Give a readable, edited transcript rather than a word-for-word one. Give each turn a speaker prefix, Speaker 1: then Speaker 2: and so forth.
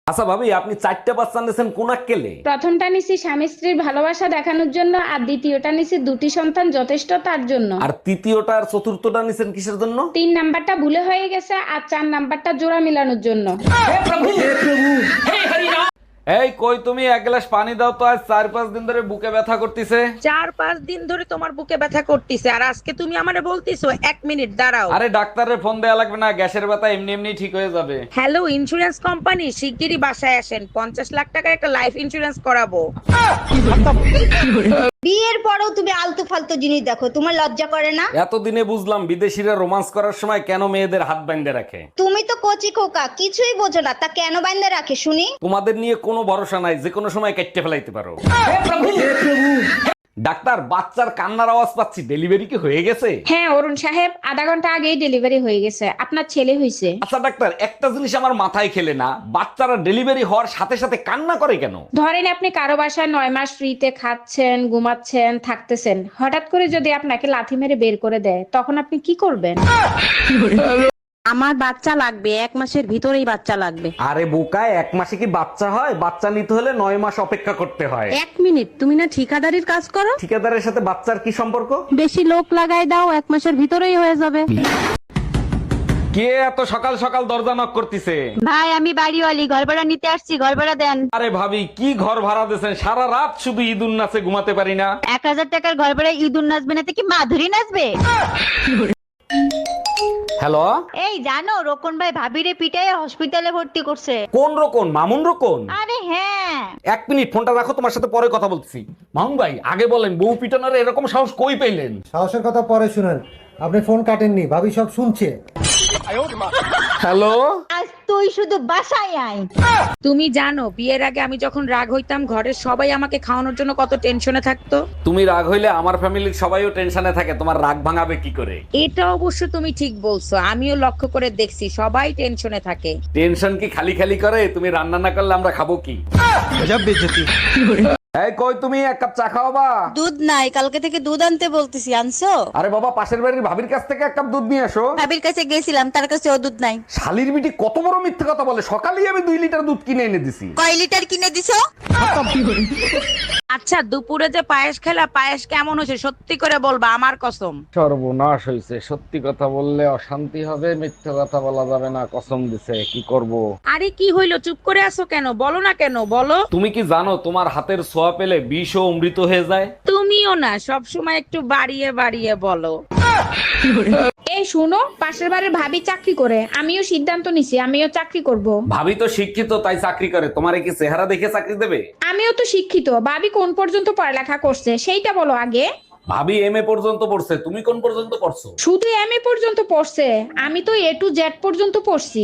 Speaker 1: আচ্ছা ভাবি, আপনি 4টা বাচ্চা নিয়েছেন কোন আক্কেলে?
Speaker 2: প্রথমটা নিছি স্বামী স্ত্রীর ভালোবাসা দেখানোর জন্য, আর দ্বিতীয়টা নিছি দুটি সন্তান যথেষ্ট তার জন্য।
Speaker 1: আর তৃতীয়টা আর চতুর্থটা নিছেন কিসের জন্য?
Speaker 2: 3 নাম্বারটা ভুলে হয়ে গেছে, আর 4 নাম্বারটা জোড়া মিলানোর জন্য।
Speaker 1: এই কই তুমি, এক গ্লাস পানি দাও তো, আজ 4-5 দিন ধরে বুকে ব্যথা করতেছে।
Speaker 3: 4-5 দিন ধরে তোমার বুকে ব্যথা করতেছে আর আজকে তুমি আমারে বলতিছো 1 মিনিট দাঁড়াও।
Speaker 1: আরে ডাক্তারের ফোন দেয়া লাগবে না, গ্যাসের ব্যথা এমনি এমনি ঠিক হয়ে যাবে।
Speaker 3: হ্যালো ইন্স্যুরেন্স কোম্পানি, শিগগিরই বাসায় আসেন, 50 লাখ টাকার একটা লাইফ ইন্স্যুরেন্স করাবো।
Speaker 4: বিয়ের পরেও তুমি আলতু ফালতু জিনিস দেখো, তোমার লজ্জা করে না?
Speaker 1: এতদিনে বুঝলাম বিদেশিরা রোমান্স করার সময় কেন মেয়েদের হাত বাইন্ধে রাখে।
Speaker 4: তুমি তো কচি খোকা, কিছুই বোঝো না, তা কেন বাইন্দা রাখে শুনি?
Speaker 1: তোমাদের নিয়ে কোনো ভরসা নাই, যে কোনো সময় কেটে ফেলাইতে পারো। ডাক্তার, বাচ্চার কান্নার আওয়াজ পাচ্ছি, ডেলিভারি কি হয়ে গেছে?
Speaker 2: হ্যাঁ অরুণ সাহেব, আধা ঘন্টা আগেই ডেলিভারি হয়ে গেছে, আপনার ছেলে হয়েছে।
Speaker 1: আচ্ছা ডাক্তার, একটা জিনিস আমার মাথায় খেলে না, বাচ্চারা ডেলিভারি হওয়ার সাথে সাথে কান্না করে কেন?
Speaker 2: ধরেন আপনি কারো বাসায় 9 মাস ফ্রিতে খাচ্ছেন, ঘুমাচ্ছেন, থাকতেছেন, হঠাৎ করে যদি আপনাকে লাথি মেরে বের করে দেয়, তখন আপনি কি করবেন?
Speaker 5: আমার বাচ্চা লাগবে, 1 মাসের ভিতরেই বাচ্চা লাগবে।
Speaker 1: আরে বোকায়, 1 মাসে কি বাচ্চা হয়? বাচ্চা নিতে হলে 9 মাস অপেক্ষা করতে হয়।
Speaker 5: 1 মিনিট, তুমি না ঠিকাদারির কাজ করো?
Speaker 1: ঠিকাদারের সাথে বাচ্চার কি সম্পর্ক?
Speaker 5: বেশি লোক লাগাই দাও, 1 মাসের ভিতরেই হয়ে যাবে।
Speaker 1: কে এত সকাল সকাল দরজা নক করতেছে?
Speaker 5: ভাই আমি বাড়িওয়ালি, ঘর ভাড়া নিতে আসছি, ঘর ভাড়া দেন।
Speaker 1: আরে ভাবি, কি ঘর ভাড়া দিয়েছেন? সারা রাত শুধু ঈদুন নাচে ঘুমাতে পারি না।
Speaker 5: 1000 টাকার ঘর ভাড়া ইঁদুর নাচবে না তো কি মাধুরী নাচবে?
Speaker 1: হ্যালো,
Speaker 5: এই জানো রোকন ভাই ভাবিরে পিটাই হসপিটালে ভর্তি করছে।
Speaker 1: কোন রকম? মামুন রকম?
Speaker 5: আরে হ্যাঁ।
Speaker 1: 1 মিনিট ফোনটা রাখো, তোমার সাথে পরে কথা বলছি। মামুন ভাই, আগে বলেন, বউ পিটানোর এরকম সাহস কই পেলেন?
Speaker 6: সাহসের কথা পরে শুনেন, আপনি ফোন কাটেননি, ভাবি সব শুনছে।
Speaker 1: হ্যালো,
Speaker 5: আজ তুই শুধু বাসায় আয়।
Speaker 3: তুমি জানো বিয়ের আগে আমি যখন রাগ হইতাম ঘরের সবাই আমাকে খাওয়ানোর জন্য কত টেনশনে থাকতো।
Speaker 1: তুমি রাগ হইলে আমার ফ্যামিলির সবাইও টেনশনে থাকে, তোমার রাগ ভাঙাবে কি করে?
Speaker 3: এটা অবশ্য তুমি ঠিক বলছো, আমিও লক্ষ্য করে দেখছি সবাই টেনশনে থাকে।
Speaker 1: টেনশন কি খালি খালি করে? তুমি রান্না না করলে আমরা খাবো কি? এই কই তুমি, 1 কাপ চা খাওয়াবা?
Speaker 5: দুধ নাই, কালকে থেকে দুধ আনতে বলতেছি, আনছো?
Speaker 1: আরে বাবা, পাশের বাড়ির ভাবির কাছ থেকে 1 কাপ দুধ নিয়ে আসো।
Speaker 5: ভাবির কাছে গেছিলাম, তার কাছে ও দুধ নাই।
Speaker 1: শালির বিটি কত বড় মিথ্যে কথা বলে! সকালেই আমি 2 লিটার দুধ কিনে এনে দিছি।
Speaker 5: কয় লিটার কিনে দিছো?
Speaker 3: আচ্ছা দুপুরে যে পায়েস খেলা, পায়েস কেমন হয়েছে সত্যি করে বলবা, আমার কসম।
Speaker 1: সর্বনাশ হয়েছে, সত্যি কথা বললে অশান্তি হবে, মিথ্যে কথা বলা যাবে না, কসম দিছে, কি করব?
Speaker 3: আরে কি হইলো, চুপ করে আছো কেন? বলো না কেন, বলো।
Speaker 1: তুমি কি জানো তোমার হাতের ছোঁয়া পেলে বিষও অমৃত হয়ে যায়?
Speaker 3: তুমিও না সব সময় একটু বাড়িয়ে বাড়িয়ে বলো।
Speaker 2: এই শুনো, পাশের বাড়ির ভাবি চাকরি করে, আমিও সিদ্ধান্ত নিছি আমিও চাকরি করব।
Speaker 1: ভাবি তো শিক্ষিত, তাই চাকরি করে। তোমারে কি চেহারা দেখে চাকরি দেবে?
Speaker 2: আমিও তো শিক্ষিত, ভাবি কোন পর্যন্ত পড়ালেখা করছে সেইটা বলো আগে।
Speaker 1: ভাবি এমএ পর্যন্ত পড়ছে, তুমি কোন পর্যন্ত পড়ছো?
Speaker 2: শুধু এমএ পর্যন্ত পড়ছে, আমি তো A to Z পর্যন্ত পড়ছি।